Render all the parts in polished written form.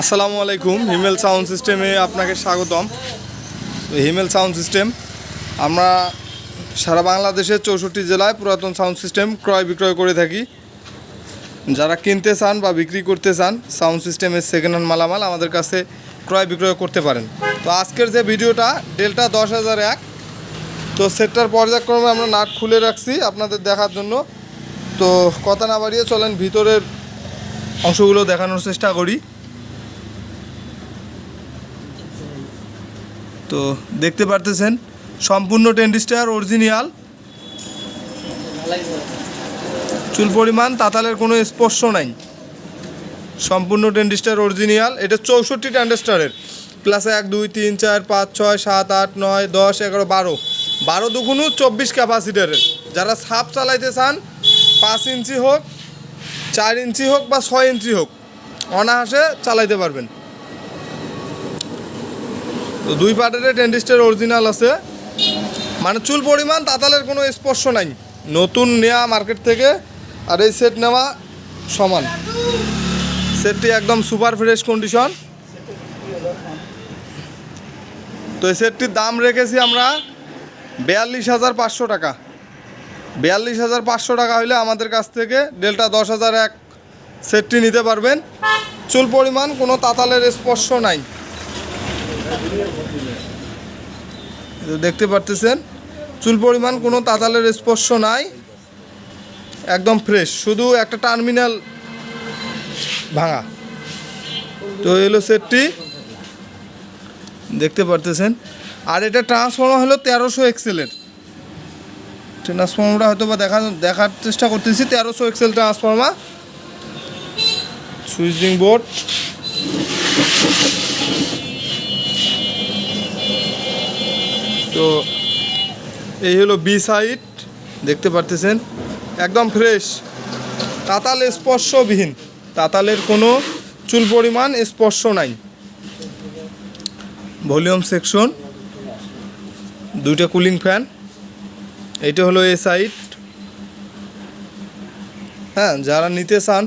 আসসালামু আলাইকুম। হিমেল সাউন্ড সিস্টেমে আপনাকে স্বাগতম। হিমেল সাউন্ড সিস্টেম আমরা সারা বাংলাদেশের 64 জেলায় পুরাতন সাউন্ড সিস্টেম ক্রয় বিক্রয় করে থাকি। যারা কিনতে চান বা বিক্রি করতে চান সাউন্ড সিস্টেমের সেকেন্ড হ্যান্ড মালামাল আমাদের কাছে ক্রয় বিক্রয় করতে পারেন। তো আজকের যে ভিডিওটা ডেল্টা 10001, তো সেটটার পর্যায়ক্রমে আমরা নাট খুলে রাখছি আপনাদের দেখার জন্য। তো কথা না বাড়িয়ে চলেন ভিতরের অংশগুলো দেখানোর চেষ্টা করি। তো দেখতে পারতেছেন সম্পূর্ণ টেন্ডিস্টার অরিজিনাল, চুল পরিমাণ তাতালের কোনো স্পর্শ নাই, সম্পূর্ণ টেন্ডিস্টার অরিজিনাল। এটা 64 টেন্ডিস্টারের ক্লাসে 1 2 3 4 5 6 7 8 9 10 11 12 দুগুণ 24 ক্যাপাসিটারের। যারা সাপ চালাইতে চান 5 ইঞ্চি হোক 4 ইঞ্চি হোক বা 6 ইঞ্চি হোক অনায়াসে চালাইতে পারবেন। তো দুই পার্টের টেন্ডিস্টার অরিজিনাল আছে, মানে চুল পরিমাণ তাতালের কোনো স্পর্শ নাই। নতুন নেওয়া মার্কেট থেকে আর এই সেট নেওয়া সমান। সেটটি একদম সুপার ফ্রেশ কন্ডিশন। তো এই সেটটির দাম রেখেছি আমরা 42,500 টাকা। 42,500 টাকা হলে আমাদের কাছ থেকে ডেল্টা 10001 সেটটি নিতে পারবেন। চুল পরিমাণ কোনো তাতালের স্পর্শ নাই, দেখতে পারতেছেন চুল পরিমাণ কোনো তাতালের স্পর্শ নাই, একদম ফ্রেশ, শুধু একটা টার্মিনাল ভাঙা। তো এলো সেটটি দেখতে পারতেছেন। আর এটা ট্রান্সফর্মার হলো 1300 এক্সেলের। ট্রান্সফর্মারটা হয়তো বা দেখার চেষ্টা করতেছি। 1300 এক্সেল ট্রান্সফর্মার, সুইচিং বোর্ড, তো এই হলো বি সাইড দেখতে পারতেছেন একদম ফ্রেশ, তাতাল স্পর্শবিহীন, তাতালের কোনো চুল পরিমাণ স্পর্শ নাই। ভলিউম সেকশন, দুইটা কুলিং ফ্যান, এইটা হলো এ সাইড। হ্যাঁ, যারা নিতে চান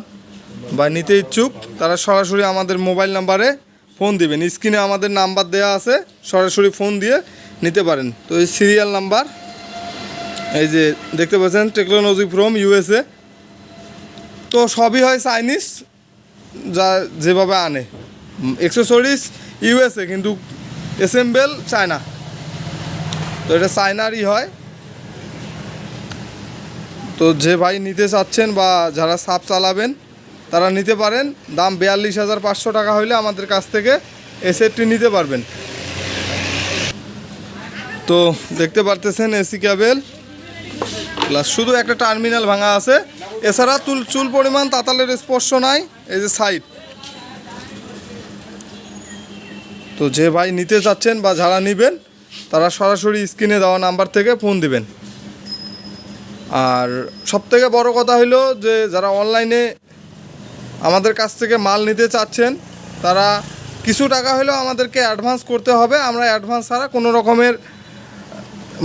বা নিতে ইচ্ছুক তারা সরাসরি আমাদের মোবাইল নাম্বারে ফোন দিবেন। স্ক্রিনে আমাদের নাম্বার দেওয়া আছে, সরাসরি ফোন দিয়ে নিতে পারেন। তো এই সিরিয়াল নাম্বার এই যে দেখতে পাচ্ছেন, টেকনোলজি ফ্রম USA। তো সবই হয় চাইনিজ, যা যেভাবে আনে অ্যাক্সেসরিজ USA, কিন্তু অ্যাসেম্বল চায়না। তো এটা চায়নারই হয়। তো যে ভাই নিতে চাচ্ছেন বা যারা সাপ চালাবেন তারা নিতে পারেন। দাম 42,500 টাকা হইলে আমাদের কাছ থেকে এই সেটটি নিতে পারবেন। তো দেখতে পারতেছেন এসি কেবল প্লাস শুধু একটা টার্মিনাল ভাঙা আছে, এছাড়া চুল পরিমাণ তাতালের স্পর্শ নাই। এই যে সাইড। তো যে ভাই নিতে চাচ্ছেন বা যারা নেবেন তারা সরাসরি স্ক্রিনে দেওয়া নাম্বার থেকে ফোন দিবেন। আর সবথেকে বড় কথা হলো যে যারা অনলাইনে আমাদের কাছ থেকে মাল নিতে চাচ্ছেন তারা কিছু টাকা হলেও আমাদেরকে অ্যাডভান্স করতে হবে। আমরা অ্যাডভান্স ছাড়া কোনো রকমের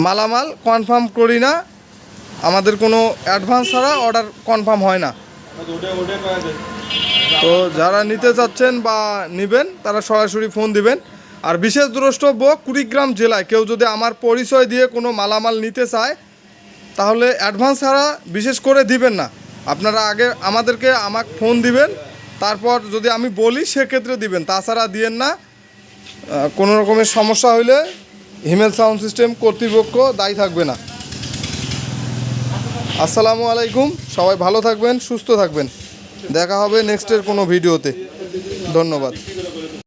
মালামাল কনফার্ম করি না, আমাদের কোনো অ্যাডভান্স ছাড়া অর্ডার কনফার্ম হয় না। তো যারা নিতে চাচ্ছেন বা নেবেন তারা সরাসরি ফোন দিবেন। আর বিশেষ দ্রষ্টব্য, কুড়িগ্রাম জেলায় কেউ যদি আমার পরিচয় দিয়ে কোনো মালামাল নিতে চায় তাহলে অ্যাডভান্স ছাড়া বিশেষ করে দিবেন না। আপনারা আগে আমাকে ফোন দিবেন, তারপর যদি আমি বলি সেক্ষেত্রে দিবেন, তাছাড়া দিয়েন না। কোনো রকমের সমস্যা হলে হিমেল সাউন্ড সিস্টেম কর্তৃপক্ষ দায়ী থাকবে না। আসসালামু আলাইকুম, সবাই ভালো থাকবেন, সুস্থ থাকবেন। দেখা হবে নেক্সটের কোনো ভিডিওতে। ধন্যবাদ।